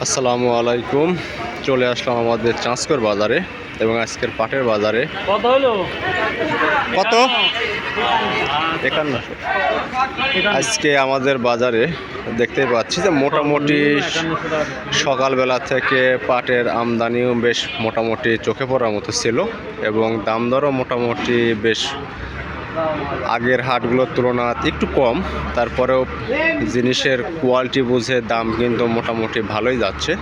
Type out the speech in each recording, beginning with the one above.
আসসালামু আলাইকুম। চলে আসলাম আমাদের চাঁচকর বাজারে এবং আজকের পাটের বাজারে কত হলো? কত 51। আজকে আমাদের বাজারে দেখতে পাচ্ছি যে মোটামুটি সকালবেলা থেকে পাটের আমদানিও বেশ মোটামুটি চোখে পড়ার মতো ছিল এবং দাম দরও মোটামুটি বেশ আগের হাটগুলোর তুলনায় একটু কম। তারপরেও জিনিসের কোয়ালিটি বুঝে দাম কিন্তু মোটামুটি ভালোই যাচ্ছে।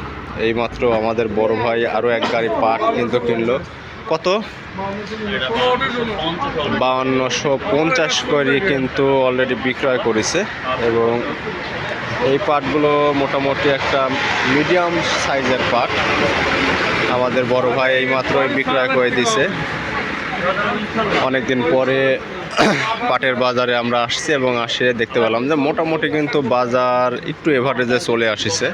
এইমাত্র আমাদের বড় ভাই আরও এক গাড়ি পাট কিন্তু কিনলো। কত? 5250 করে কিন্তু অলরেডি বিক্রয় করেছে এবং এই পাটগুলো মোটামুটি একটা মিডিয়াম সাইজের পাট আমাদের বড় ভাই এইমাত্রই বিক্রয় করে দিছে। অনেকদিন পরে পাটের বাজারে আমরা আসছি এবং আসে দেখতে পেলাম যে মোটামুটি কিন্তু বাজার একটু এভারেজে চলে আসছে।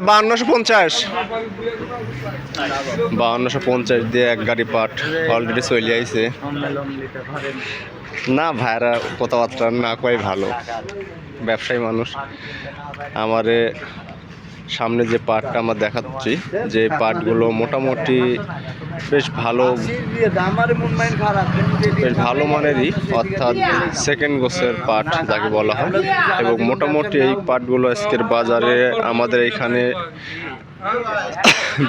5250 দিয়ে এক গাড়ি পাট অলরেডি চলে আইছে। না ভাইরা কথাবার্তা না কয় ভালো, ব্যবসায়ী মানুষ। আমারে সামনে যে পাটটা আমরা দেখাচ্ছি, যে পাটগুলো মোটামুটি বেশ ভালো মানেরই, অর্থাৎ সেকেন্ড গোছের পাট যাকে বলা হয়। এবং মোটামুটি এই পাটগুলো আজকের বাজারে আমাদের এখানে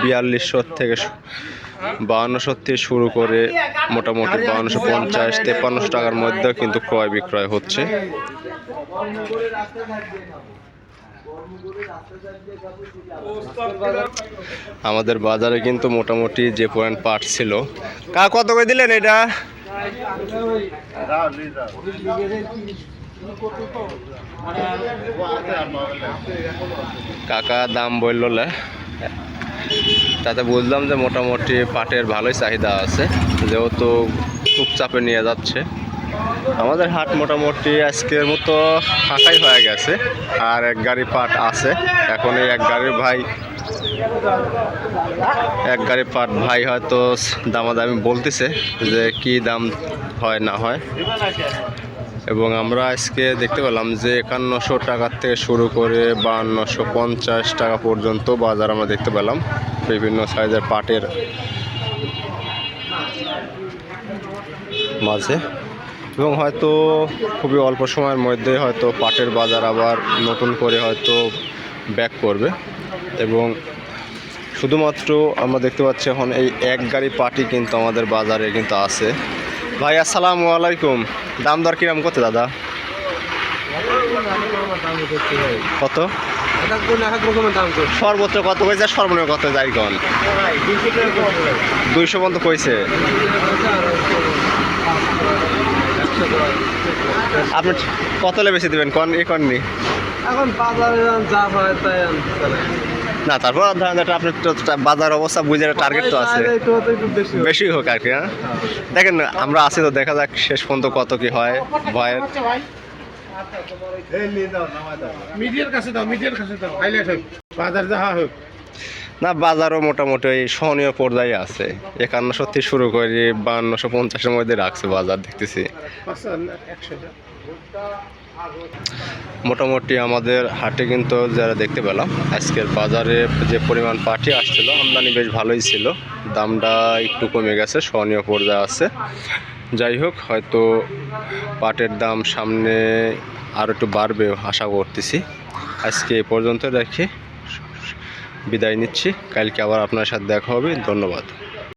4200 থেকে 5200 থেকে শুরু করে মোটামুটি 5250 5300 টাকার মধ্যেও কিন্তু ক্রয় বিক্রয় হচ্ছে। আমাদের বাজারে কিন্তু মোটামুটি যে পয়েন্ট পাট ছিল। কত করে দিলেন এটা? কাকা দাম বলল, তাতে বুঝলাম যে মোটামুটি পাটের ভালোই চাহিদা আছে, যেহেতু খুব চাপে নিয়ে যাচ্ছে। আমাদের হাট মোটামুটি আজকের মতো ফাঁকাই হয়ে গেছে, আর এক গাড়ি পাট আছে। এখন এই এক গাড়ি পাট ভাই হয়তো দামাদামি বলতেছে যে কি দাম হয় না হয়। এবং আমরা আজকে দেখতে পেলাম যে 5100 টাকার থেকে শুরু করে 5250 টাকা পর্যন্ত বাজার আমরা দেখতে পেলাম বিভিন্ন সাইজের পাটের মাঝে। এবং হয়তো খুবই অল্প সময়ের মধ্যে হয়তো পাটের বাজার আবার নতুন করে হয়তো ব্যাক করবে। এবং শুধুমাত্র আমরা দেখতে পাচ্ছি এখন এই এক গাড়ি পাটই কিন্তু আমাদের বাজারে কিন্তু আছে। ভাই আসসালামু আলাইকুম। দাম দর কিরম করতে দাদা? কত? সর্বোচ্চ কত হয়েছে, সর্বনিম্ন কত যায়? কন 200 পর্যন্ত কইছে। আপনি কত লে বেশি দেবেন কন? এ কননি এখন বাজারে যা হয় তাই না, তারপর ধরেন এটা আপনার তো বাজার অবস্থা বুঝে টার্গেট তো আছে, বেশি হোক আর কি। হ্যাঁ দেখেন আমরা আছি তো, দেখা যাক শেষ পর্যন্ত কত কি হয়। ভয়ের না, বাজারও মোটামুটি সহনীয় পর্যায়ে আছে। 5100 থেকে শুরু করে 5250-এর মধ্যে রাখছে বাজার দেখতেছি। মোটামুটি আমাদের হাটে কিন্তু যারা দেখতে পেলাম আজকের বাজারে যে পরিমাণ পাটই আসছিল, আমদানি বেশ ভালোই ছিল। দামটা একটু কমে গেছে, সহনীয় পর্যায়ে আছে। যাই হোক, হয়তো পাটের দাম সামনে আরও একটু বাড়বে আশা করতেছি। আজকে এ পর্যন্ত রেখে বিদায় নিচ্ছি। কালকে আবার আপনার সাথে দেখা হবে। ধন্যবাদ।